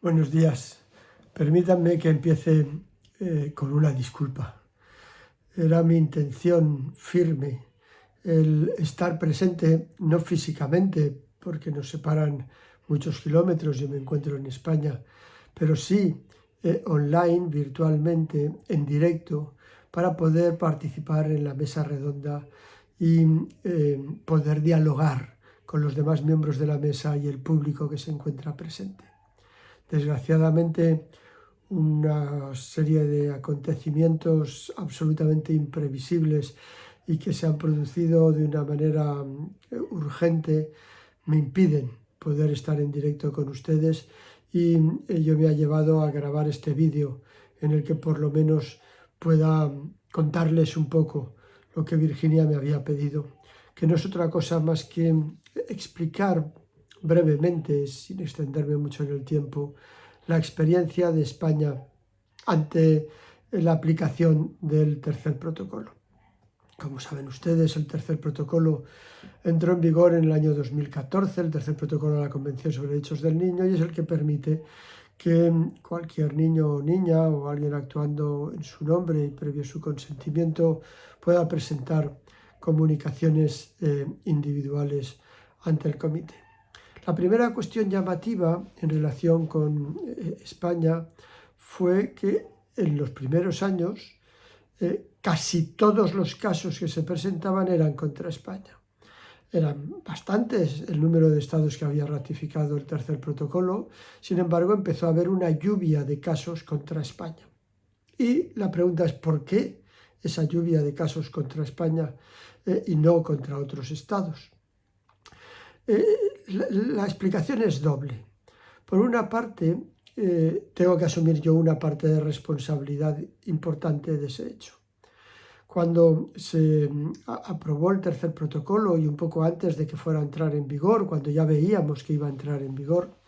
Buenos días. Permítanme que empiece con una disculpa. Era mi intención firme el estar presente, no físicamente, porque nos separan muchos kilómetros, yo me encuentro en España, pero sí online, virtualmente, en directo, para poder participar en la mesa redonda y poder dialogar con los demás miembros de la mesa y el público que se encuentra presente. Desgraciadamente, una serie de acontecimientos absolutamente imprevisibles y que se han producido de una manera urgente me impiden poder estar en directo con ustedes, y ello me ha llevado a grabar este vídeo en el que por lo menos pueda contarles un poco lo que Virginia me había pedido, que no es otra cosa más que explicar brevemente, sin extenderme mucho en el tiempo, la experiencia de España ante la aplicación del tercer protocolo. Como saben ustedes, el tercer protocolo entró en vigor en el año 2014, el tercer protocolo de la Convención sobre Derechos del Niño, y es el que permite que cualquier niño o niña o alguien actuando en su nombre y previo su consentimiento pueda presentar comunicaciones individuales ante el comité. La primera cuestión llamativa en relación con España fue que en los primeros años casi todos los casos que se presentaban eran contra España. Eran bastantes el número de estados que había ratificado el tercer protocolo, sin embargo empezó a haber una lluvia de casos contra España. Y la pregunta es ¿por qué esa lluvia de casos contra España y no contra otros estados? La explicación es doble. Por una parte, tengo que asumir yo una parte de responsabilidad importante de ese hecho. Cuando se aprobó el tercer protocolo y un poco antes de que fuera a entrar en vigor, cuando ya veíamos que iba a entrar en vigor,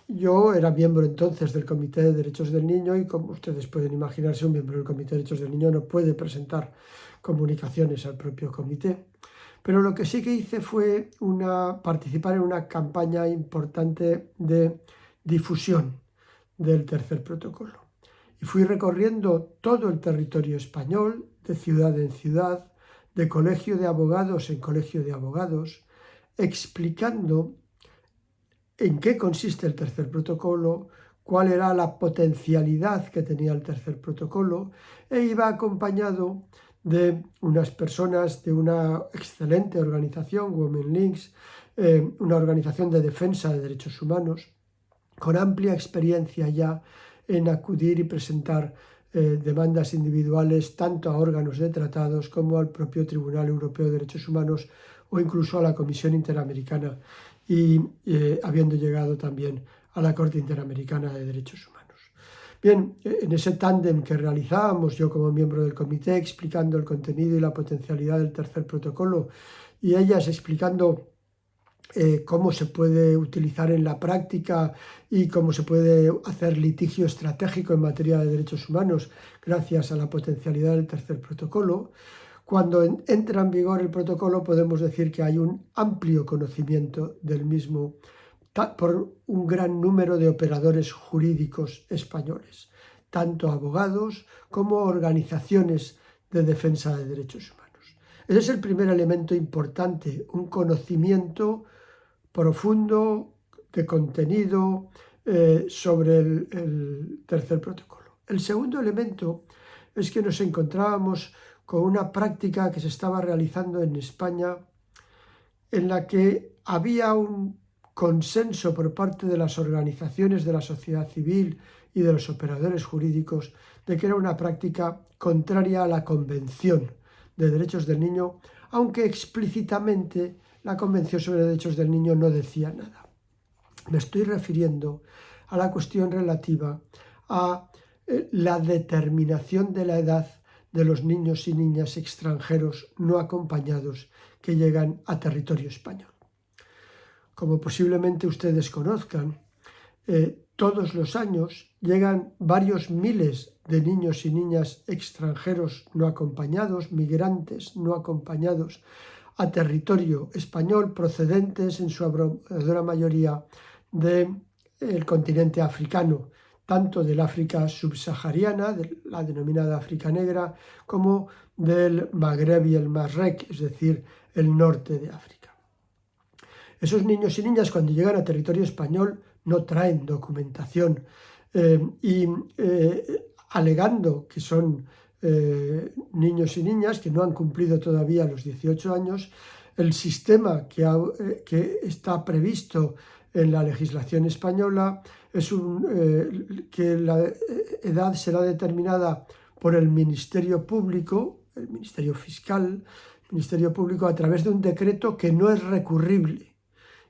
yo era miembro entonces del Comité de Derechos del Niño, y como ustedes pueden imaginarse, un miembro del Comité de Derechos del Niño no puede presentar comunicaciones al propio comité. Pero lo que sí que hice fue participar en una campaña importante de difusión del tercer protocolo. Y fui recorriendo todo el territorio español, de ciudad en ciudad, de colegio de abogados en colegio de abogados, explicando en qué consiste el tercer protocolo, cuál era la potencialidad que tenía el tercer protocolo, e iba acompañado de unas personas de una excelente organización, Women Links, una organización de defensa de derechos humanos, con amplia experiencia ya en acudir y presentar demandas individuales tanto a órganos de tratados como al propio Tribunal Europeo de Derechos Humanos o incluso a la Comisión Interamericana, y habiendo llegado también a la Corte Interamericana de Derechos Humanos. Bien, en ese tándem que realizábamos, yo como miembro del comité explicando el contenido y la potencialidad del tercer protocolo, y ellas explicando cómo se puede utilizar en la práctica y cómo se puede hacer litigio estratégico en materia de derechos humanos gracias a la potencialidad del tercer protocolo. Cuando entra en vigor el protocolo podemos decir que hay un amplio conocimiento del mismo por un gran número de operadores jurídicos españoles, tanto abogados como organizaciones de defensa de derechos humanos. Ese es el primer elemento importante, un conocimiento profundo de contenido sobre el tercer protocolo. El segundo elemento es que nos encontrábamos con una práctica que se estaba realizando en España en la que había un consenso por parte de las organizaciones de la sociedad civil y de los operadores jurídicos de que era una práctica contraria a la Convención de Derechos del Niño, aunque explícitamente la Convención sobre Derechos del Niño no decía nada. Me estoy refiriendo a la cuestión relativa a la determinación de la edad de los niños y niñas extranjeros no acompañados que llegan a territorio español. Como posiblemente ustedes conozcan, todos los años llegan varios miles de niños y niñas extranjeros no acompañados, migrantes no acompañados, a territorio español, procedentes en su abrumadora mayoría de el continente africano, tanto del África subsahariana, de la denominada África Negra, como del Magreb y el Marrec, es decir, el norte de África. Esos niños y niñas, cuando llegan a territorio español, no traen documentación alegando que son niños y niñas que no han cumplido todavía los 18 años, el sistema que está previsto en la legislación española es que la edad será determinada por el Ministerio Público, el Ministerio Fiscal, el Ministerio Público, a través de un decreto que no es recurrible.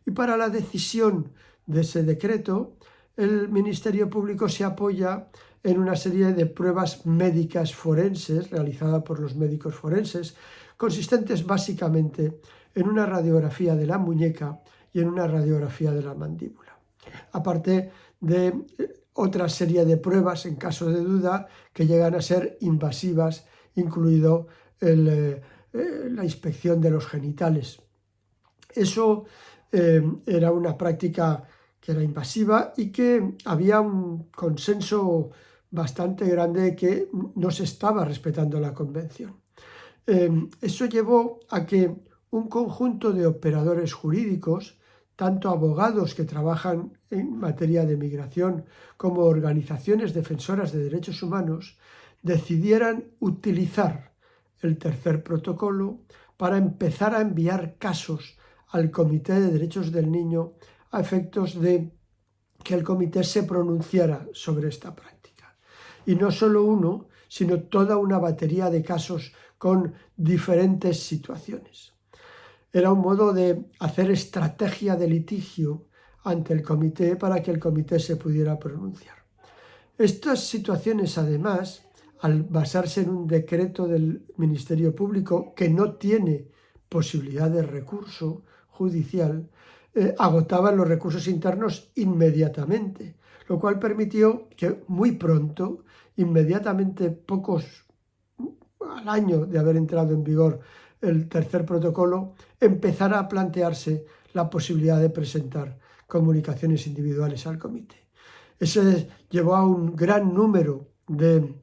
Y para la decisión de ese decreto, el Ministerio Público se apoya en una serie de pruebas médicas forenses realizadas por los médicos forenses, consistentes básicamente en una radiografía de la muñeca y en una radiografía de la mandíbula. Aparte de otra serie de pruebas, en caso de duda, que llegan a ser invasivas, incluido la inspección de los genitales. Eso era una práctica que era invasiva y que había un consenso bastante grande de que no se estaba respetando la Convención. Eso llevó a que un conjunto de operadores jurídicos, tanto abogados que trabajan en materia de migración como organizaciones defensoras de derechos humanos, decidieran utilizar el tercer protocolo para empezar a enviar casos al Comité de Derechos del Niño a efectos de que el comité se pronunciara sobre esta práctica. Y no solo uno, sino toda una batería de casos con diferentes situaciones. Era un modo de hacer estrategia de litigio ante el comité para que el comité se pudiera pronunciar. Estas situaciones, además, al basarse en un decreto del Ministerio Público que no tiene posibilidad de recurso judicial, agotaban los recursos internos inmediatamente, lo cual permitió que muy pronto, inmediatamente pocos al año de haber entrado en vigor el tercer protocolo, empezara a plantearse la posibilidad de presentar comunicaciones individuales al comité. Eso llevó a un gran número de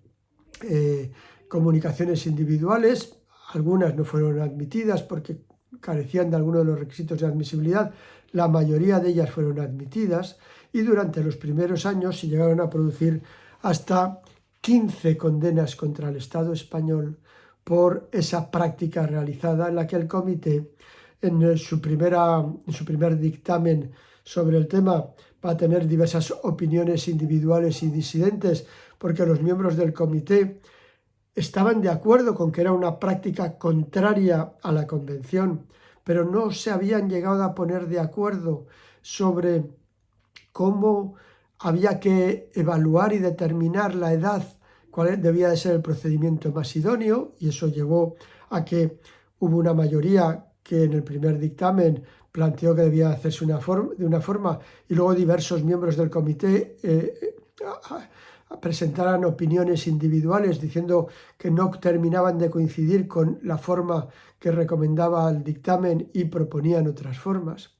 comunicaciones individuales. Algunas no fueron admitidas porque carecían de alguno de los requisitos de admisibilidad. La mayoría de ellas fueron admitidas y durante los primeros años se llegaron a producir hasta 15 condenas contra el Estado español por esa práctica realizada, en la que el comité, en su primer dictamen sobre el tema, va a tener diversas opiniones individuales y disidentes, porque los miembros del comité estaban de acuerdo con que era una práctica contraria a la Convención, pero no se habían llegado a poner de acuerdo sobre cómo había que evaluar y determinar la edad, cuál debía de ser el procedimiento más idóneo, y eso llevó a que hubo una mayoría que en el primer dictamen planteó que debía hacerse de una forma y luego diversos miembros del comité presentaran opiniones individuales diciendo que no terminaban de coincidir con la forma que recomendaba el dictamen y proponían otras formas.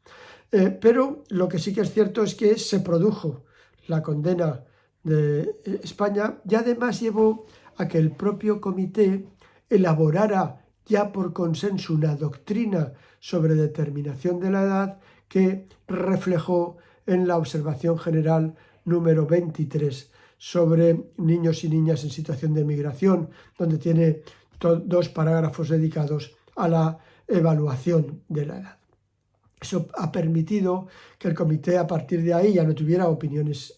Pero lo que sí que es cierto es que se produjo la condena de España y además llevó a que el propio comité elaborara ya por consenso una doctrina sobre determinación de la edad que reflejó en la observación general número 23 sobre niños y niñas en situación de migración, donde tiene 2 parágrafos dedicados a la evaluación de la edad. Eso ha permitido que el comité a partir de ahí ya no tuviera opiniones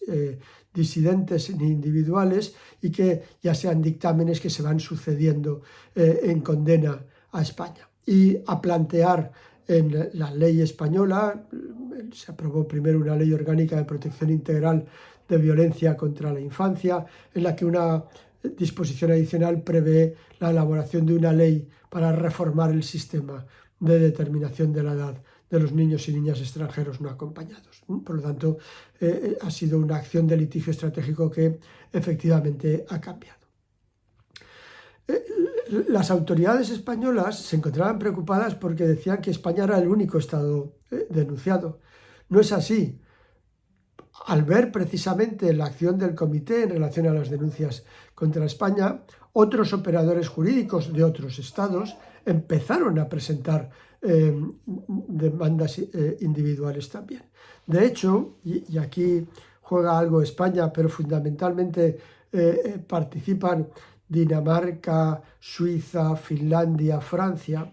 disidentes ni individuales y que ya sean dictámenes que se van sucediendo en condena a España. Y a plantear en la ley española, se aprobó primero una ley orgánica de protección integral de violencia contra la infancia, en la que una disposición adicional prevé la elaboración de una ley para reformar el sistema de determinación de la edad de los niños y niñas extranjeros no acompañados. Por lo tanto, ha sido una acción de litigio estratégico que efectivamente ha cambiado. Las autoridades españolas se encontraban preocupadas porque decían que España era el único Estado denunciado. No es así. al ver precisamente la acción del comité en relación a las denuncias contra España, otros operadores jurídicos de otros estados empezaron a presentar demandas individuales también. De hecho, y aquí juega algo España, pero fundamentalmente participan Dinamarca, Suiza, Finlandia, Francia,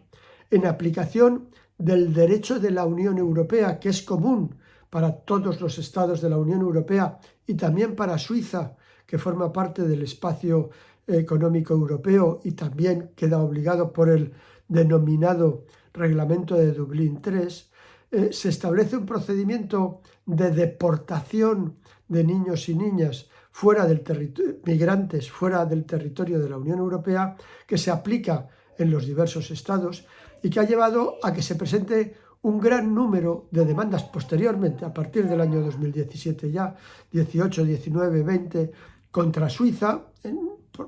en aplicación del derecho de la Unión Europea, que es común para todos los estados de la Unión Europea y también para Suiza, que forma parte del espacio económico europeo y también queda obligado por el denominado Reglamento de Dublín III, se establece un procedimiento de deportación de niños y niñas migrantes fuera del territorio de la Unión Europea, que se aplica en los diversos estados y que ha llevado a que se presente un gran número de demandas posteriormente, a partir del año 2017 ya, 18, 19, 20, contra Suiza.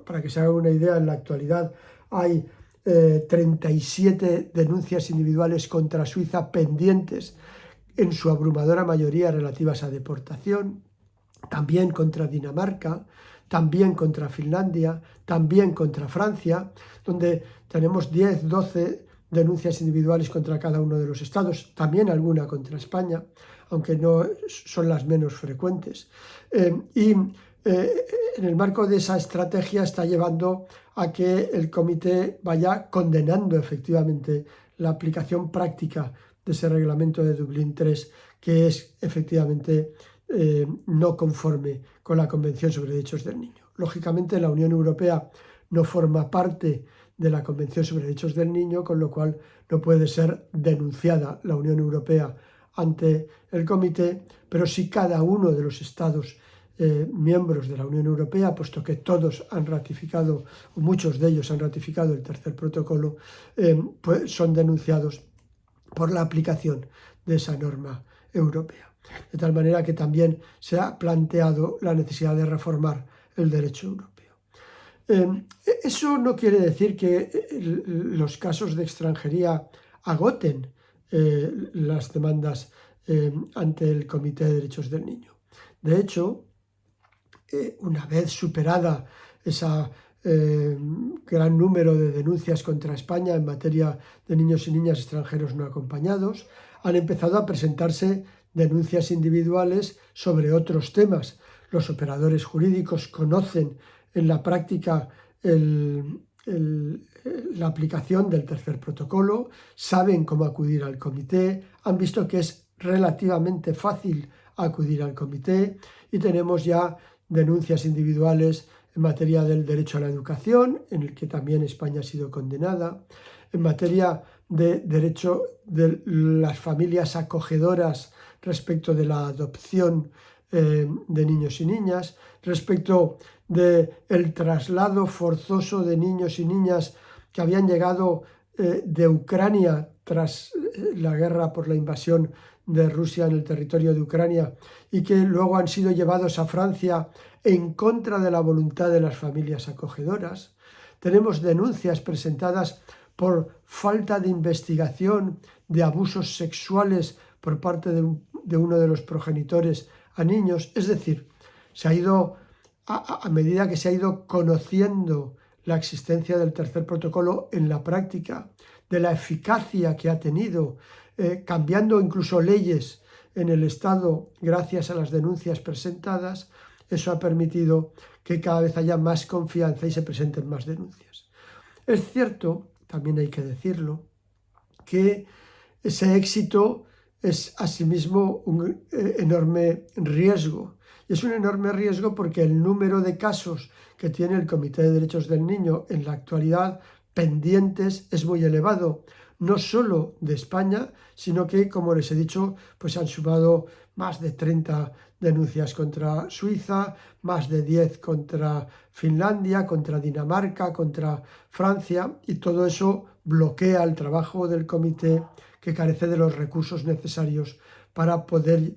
Para que se haga una idea, en la actualidad hay 37 denuncias individuales contra Suiza pendientes, en su abrumadora mayoría relativas a deportación, también contra Dinamarca, también contra Finlandia, también contra Francia, donde tenemos 10, 12 denuncias individuales contra cada uno de los estados, también alguna contra España, aunque no son las menos frecuentes. En el marco de esa estrategia está llevando a que el comité vaya condenando efectivamente la aplicación práctica de ese reglamento de Dublín III, que es efectivamente no conforme con la Convención sobre Derechos del Niño. Lógicamente, la Unión Europea no forma parte de la Convención sobre Derechos del Niño, con lo cual no puede ser denunciada la Unión Europea ante el comité, pero sí cada uno de los estados miembros de la Unión Europea, puesto que todos han ratificado, o muchos de ellos han ratificado el tercer protocolo, pues son denunciados por la aplicación de esa norma europea. De tal manera que también se ha planteado la necesidad de reformar el derecho europeo. Eso no quiere decir que los casos de extranjería agoten las demandas ante el Comité de Derechos del Niño. De hecho, una vez superada esa gran número de denuncias contra España en materia de niños y niñas extranjeros no acompañados, han empezado a presentarse denuncias individuales sobre otros temas. Los operadores jurídicos conocen en la práctica la aplicación del tercer protocolo, saben cómo acudir al comité, han visto que es relativamente fácil acudir al comité y tenemos ya denuncias individuales en materia del derecho a la educación, en el que también España ha sido condenada, en materia de derecho de las familias acogedoras respecto de la adopción de niños y niñas, respecto del traslado forzoso de niños y niñas que habían llegado de Ucrania tras la guerra por la invasión de Rusia en el territorio de Ucrania y que luego han sido llevados a Francia en contra de la voluntad de las familias acogedoras. Tenemos denuncias presentadas por falta de investigación de abusos sexuales por parte de uno de los progenitores a niños. Es decir, se ha ido, a medida que se ha ido conociendo la existencia del tercer protocolo en la práctica, de la eficacia que ha tenido, cambiando incluso leyes en el Estado gracias a las denuncias presentadas, eso ha permitido que cada vez haya más confianza y se presenten más denuncias. Es cierto, también hay que decirlo, que ese éxito es asimismo un enorme riesgo. Y es un enorme riesgo porque el número de casos que tiene el Comité de Derechos del Niño en la actualidad pendientes es muy elevado, no solo de España, sino que, como les he dicho, pues han sumado más de 30 denuncias contra Suiza, más de 10 contra Finlandia, contra Dinamarca, contra Francia, y todo eso bloquea el trabajo del comité, que carece de los recursos necesarios para poder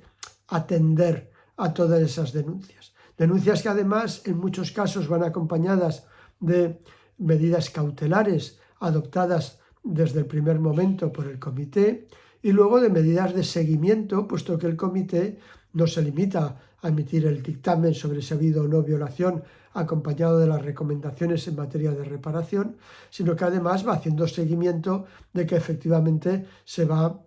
atender a todas esas denuncias. Denuncias que además en muchos casos van acompañadas de medidas cautelares adoptadas desde el primer momento por el comité y luego de medidas de seguimiento, puesto que el comité no se limita a emitir el dictamen sobre si ha habido o no violación acompañado de las recomendaciones en materia de reparación, sino que además va haciendo seguimiento de que efectivamente se va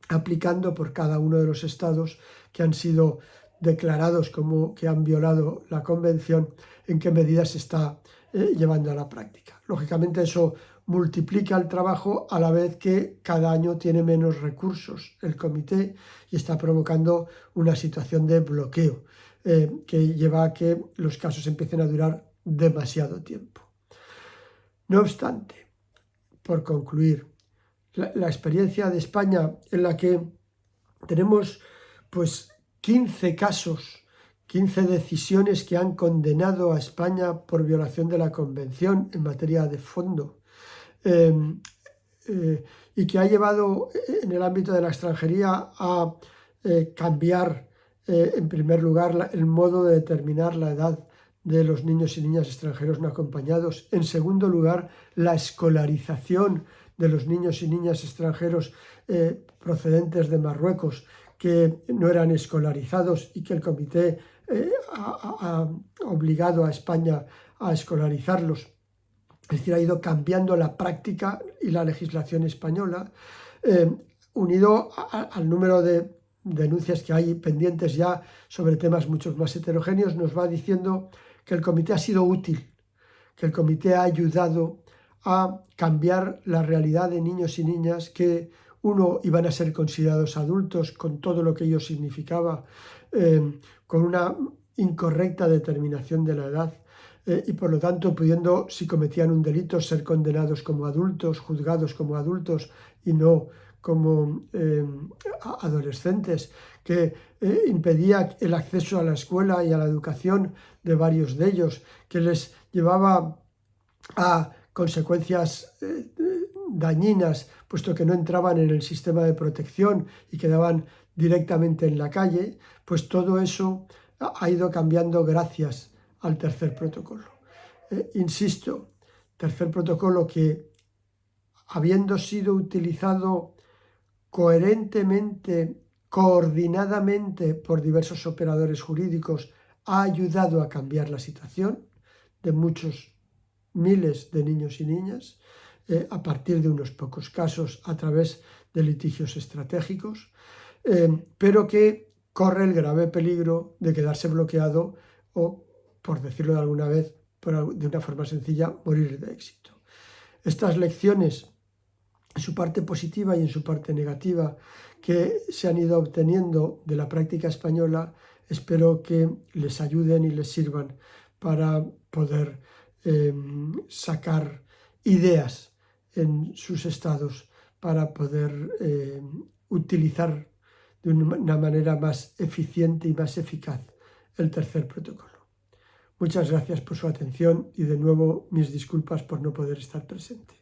aplicando por cada uno de los estados que han sido declarados como que han violado la Convención, en qué medidas se está llevando a la práctica. Lógicamente eso multiplica el trabajo a la vez que cada año tiene menos recursos el comité y está provocando una situación de bloqueo que lleva a que los casos empiecen a durar demasiado tiempo. No obstante, por concluir, la experiencia de España en la que tenemos pues 15 casos, 15 decisiones que han condenado a España por violación de la Convención en materia de fondo y que ha llevado en el ámbito de la extranjería a cambiar en primer lugar el modo de determinar la edad de los niños y niñas extranjeros no acompañados. En segundo lugar, la escolarización de los niños y niñas extranjeros procedentes de Marruecos que no eran escolarizados y que el comité ha obligado a España a escolarizarlos. Es decir, ha ido cambiando la práctica y la legislación española, unido al número de denuncias que hay pendientes ya sobre temas mucho más heterogéneos, nos va diciendo que el comité ha sido útil, que el comité ha ayudado a cambiar la realidad de niños y niñas que, uno, iban a ser considerados adultos con todo lo que ello significaba, con una incorrecta determinación de la edad, y por lo tanto pudiendo, si cometían un delito, ser condenados como adultos, juzgados como adultos y no como adolescentes, que impedía el acceso a la escuela y a la educación de varios de ellos, que les llevaba a consecuencias dañinas, puesto que no entraban en el sistema de protección y quedaban directamente en la calle, pues todo eso ha ido cambiando gracias al tercer protocolo. Insisto, tercer protocolo que, habiendo sido utilizado coherentemente, coordinadamente por diversos operadores jurídicos, ha ayudado a cambiar la situación de muchos miles de niños y niñas, a partir de unos pocos casos a través de litigios estratégicos, pero que corre el grave peligro de quedarse bloqueado o, por decirlo de alguna vez, de una forma sencilla, morir de éxito. Estas lecciones, en su parte positiva y en su parte negativa, que se han ido obteniendo de la práctica española, espero que les ayuden y les sirvan para poder sacar ideas en sus estados para poder utilizar de una manera más eficiente y más eficaz el tercer protocolo. Muchas gracias por su atención y de nuevo mis disculpas por no poder estar presente.